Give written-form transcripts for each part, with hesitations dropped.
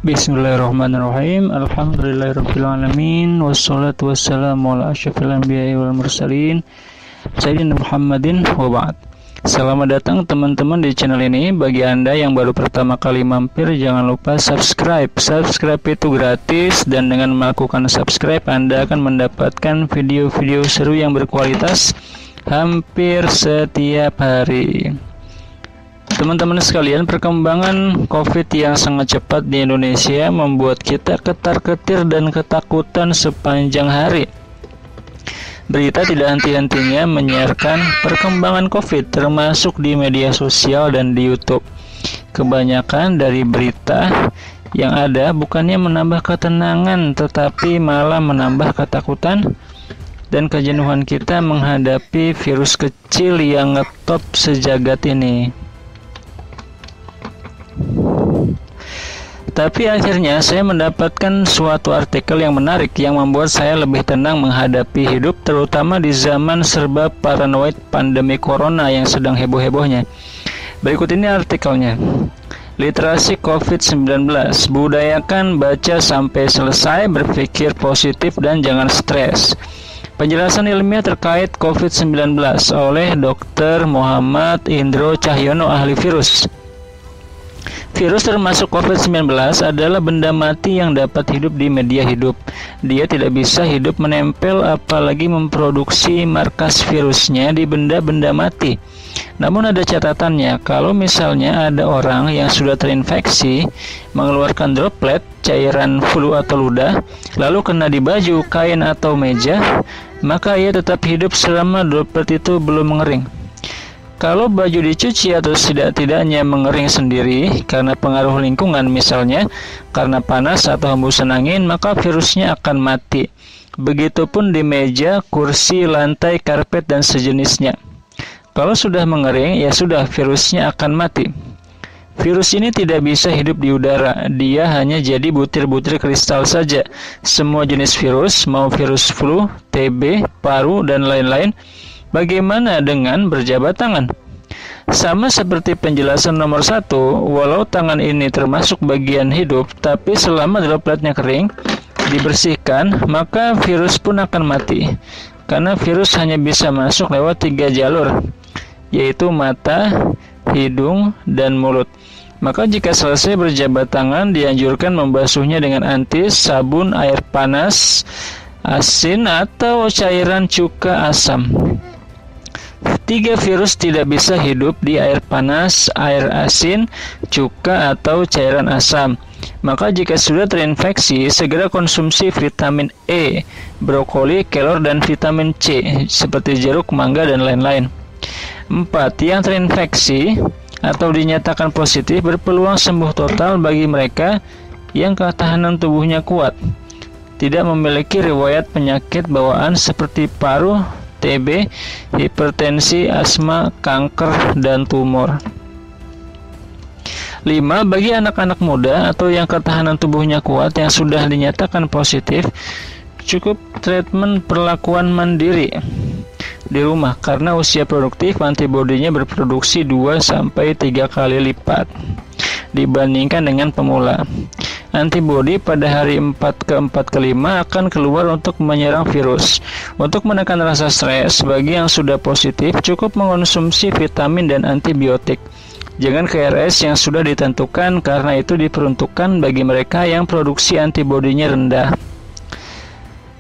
Bismillahirrahmanirrahim. Alhamdulillahirrabbilalamin. Wassalatu wassalamu ala asyrafil anbiya'i wal mursalin Sayyidina Muhammadin wa ba'd. Selamat datang teman-teman di channel ini. Bagi Anda yang baru pertama kali mampir, jangan lupa subscribe. Subscribe itu gratis, dan dengan melakukan subscribe Anda akan mendapatkan video-video seru yang berkualitas hampir setiap hari. Teman-teman sekalian, perkembangan COVID yang sangat cepat di Indonesia membuat kita ketar-ketir dan ketakutan sepanjang hari. Berita tidak henti-hentinya menyiarkan perkembangan COVID, termasuk di media sosial dan di YouTube. Kebanyakan dari berita yang ada bukannya menambah ketenangan, tetapi malah menambah ketakutan dan kejenuhan kita menghadapi virus kecil yang ngetop sejagat ini. Tapi akhirnya saya mendapatkan suatu artikel yang menarik yang membuat saya lebih tenang menghadapi hidup, terutama di zaman serba paranoid pandemi corona yang sedang heboh-hebohnya. Berikut ini artikelnya. Literasi COVID-19. Budayakan baca sampai selesai, berpikir positif dan jangan stres. Penjelasan ilmiah terkait COVID-19 oleh Dr. Muhammad Indro Cahyono, ahli virus. Virus termasuk COVID-19 adalah benda mati yang dapat hidup di media hidup. Dia tidak bisa hidup menempel apalagi memproduksi markas virusnya di benda-benda mati. Namun ada catatannya, kalau misalnya ada orang yang sudah terinfeksi mengeluarkan droplet cairan flu atau ludah, lalu kena di baju, kain atau meja, maka ia tetap hidup selama droplet itu belum mengering. Kalau baju dicuci atau tidak-tidaknya mengering sendiri karena pengaruh lingkungan, misalnya karena panas atau hembusan angin, maka virusnya akan mati. Begitupun di meja, kursi, lantai, karpet, dan sejenisnya. Kalau sudah mengering, ya sudah, virusnya akan mati. Virus ini tidak bisa hidup di udara, dia hanya jadi butir-butir kristal saja. Semua jenis virus, mau virus flu, TB, paru, dan lain-lain, bagaimana dengan berjabat tangan? Sama seperti penjelasan nomor 1, walau tangan ini termasuk bagian hidup, tapi selama dropletnya kering, dibersihkan, maka virus pun akan mati. Karena virus hanya bisa masuk lewat 3 jalur, yaitu mata, hidung, dan mulut. Maka jika selesai berjabat tangan, dianjurkan membasuhnya dengan antis, sabun, air panas, asin, atau cairan cuka asam. 3 virus tidak bisa hidup di air panas, air asin, cuka, atau cairan asam. Maka jika sudah terinfeksi, segera konsumsi vitamin E, brokoli, kelor, dan vitamin C, seperti jeruk, mangga, dan lain-lain. 4. Yang terinfeksi atau dinyatakan positif berpeluang sembuh total bagi mereka yang ketahanan tubuhnya kuat, tidak memiliki riwayat penyakit bawaan seperti paru, TB, hipertensi, asma, kanker, dan tumor. 5. Bagi anak-anak muda atau yang ketahanan tubuhnya kuat yang sudah dinyatakan positif, cukup treatment perlakuan mandiri di rumah karena usia produktif antibodinya berproduksi 2-3 kali lipat dibandingkan dengan pemula. Antibodi pada hari 4 ke 4 ke 5 akan keluar untuk menyerang virus. Untuk menekan rasa stres, bagi yang sudah positif cukup mengonsumsi vitamin dan antibiotik. Jangan KRS yang sudah ditentukan karena itu diperuntukkan bagi mereka yang produksi antibodinya rendah.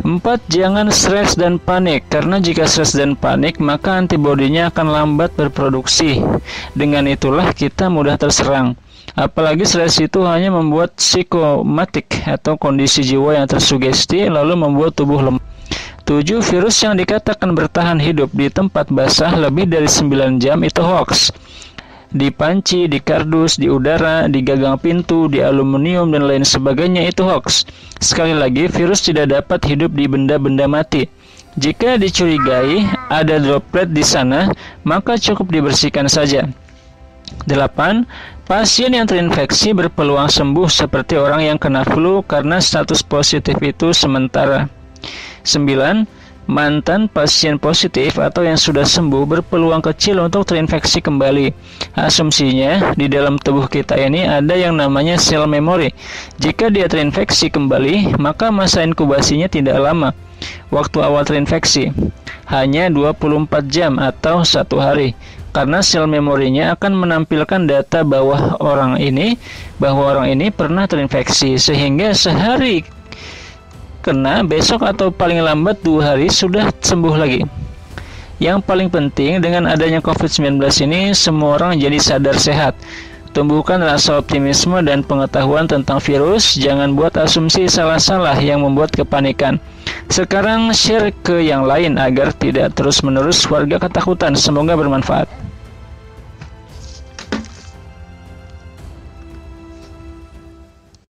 4. Jangan stres dan panik, karena jika stres dan panik maka antibodinya akan lambat berproduksi. Dengan itulah kita mudah terserang. Apalagi stres itu hanya membuat psikomatik atau kondisi jiwa yang tersugesti lalu membuat tubuh lemah. 7. Virus yang dikatakan bertahan hidup di tempat basah lebih dari 9 jam itu hoax. Di panci, di kardus, di udara, di gagang pintu, di aluminium, dan lain sebagainya itu hoax. Sekali lagi, virus tidak dapat hidup di benda-benda mati. Jika dicurigai ada droplet di sana, maka cukup dibersihkan saja. 8. Pasien yang terinfeksi berpeluang sembuh seperti orang yang kena flu karena status positif itu sementara. 9. mantan pasien positif atau yang sudah sembuh berpeluang kecil untuk terinfeksi kembali. Asumsinya, di dalam tubuh kita ini ada yang namanya sel memori. Jika dia terinfeksi kembali, maka masa inkubasinya tidak lama. Waktu awal terinfeksi hanya 24 jam atau 1 hari. Karena sel memorinya akan menampilkan data bahwa orang ini pernah terinfeksi, sehingga sehari kena, besok atau paling lambat 2 hari sudah sembuh lagi. Yang paling penting dengan adanya COVID-19 ini, semua orang jadi sadar sehat. Tumbuhkan rasa optimisme dan pengetahuan tentang virus, jangan buat asumsi salah-salah yang membuat kepanikan. Sekarang share ke yang lain agar tidak terus-menerus warga ketakutan. Semoga bermanfaat.